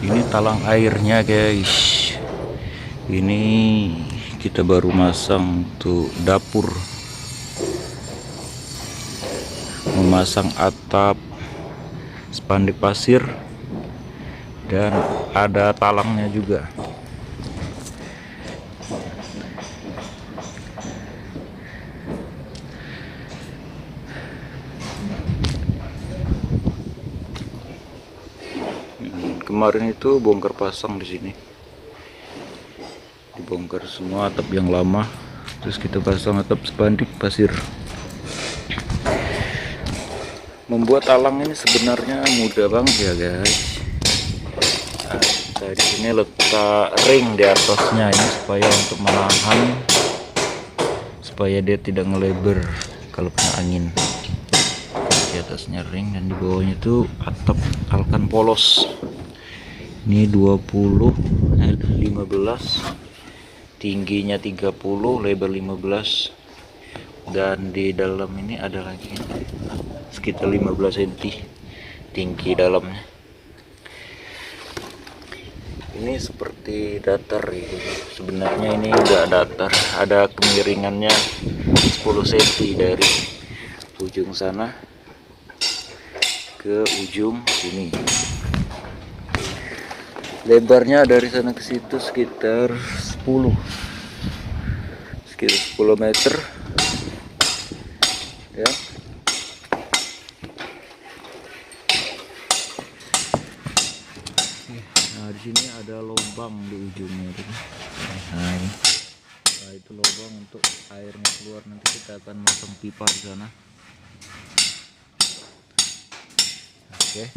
Ini talang airnya guys. Ini kita baru masang tuh dapur, memasang atap spanduk pasir, dan ada talangnya juga. Kemarin itu bongkar pasang di sini, dibongkar semua atap yang lama, terus kita pasang atap spanduk pasir. Membuat talang ini sebenarnya mudah banget ya guys. Nah, kita di sini letak ring di atasnya ini supaya untuk menahan, supaya dia tidak ngelebar kalau kena angin. Di atasnya ring dan di bawahnya itu atap alkan polos. Ini 15, tingginya 30, lebar 15, dan di dalam ini ada lagi sekitar 15 cm tinggi dalamnya. Ini seperti datar gitu. Sebenarnya ini enggak datar, ada kemiringannya 10 cm dari ujung sana ke ujung sini. Lebarnya dari sana ke situ sekitar 10 meter ya. Nah, di sini ada lubang di ujungnya itu. Nah, itu lubang untuk airnya keluar. Nanti kita akan masang pipa di sana. Oke.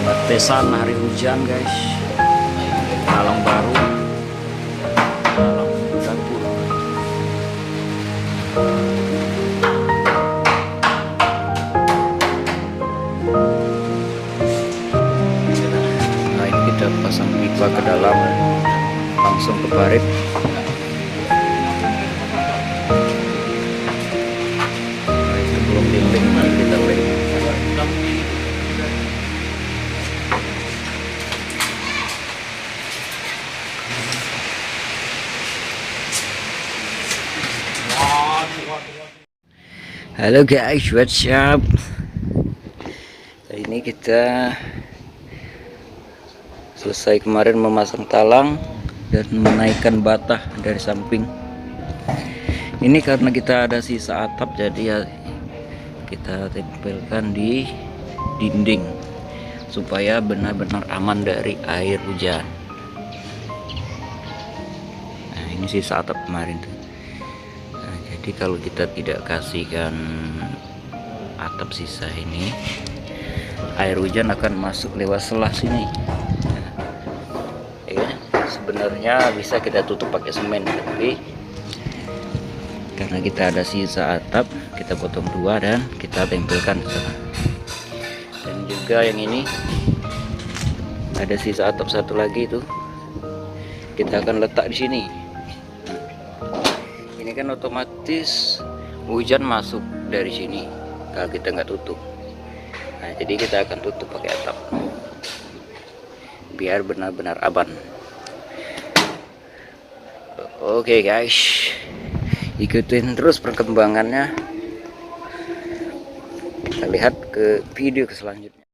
Pengetesan hari hujan guys, talang baru, talang dapur. Nah, ini kita pasang pipa ke dalam, langsung ke parit. Nah, itu belum dinding, nanti kita lem. Halo guys, what's up? Ini kita selesai kemarin memasang talang dan menaikkan bata dari samping. Ini karena kita ada sisa atap, jadi ya kita tempelkan di dinding supaya benar-benar aman dari air hujan. Nah, ini sisa atap kemarin tuh. Jadi kalau kita tidak kasihkan atap sisa ini, air hujan akan masuk lewat selah sini. Nah, ya, sebenarnya bisa kita tutup pakai semen, tapi karena kita ada sisa atap, kita potong dua dan kita tempelkan ke sana. Dan juga yang ini ada sisa atap satu lagi, itu kita akan letak di sini. Ini kan otomatis hujan masuk dari sini kalau kita nggak tutup. Nah, jadi kita akan tutup pakai atap biar benar-benar aman. Oke guys, ikutin terus perkembangannya. Kita lihat ke video selanjutnya.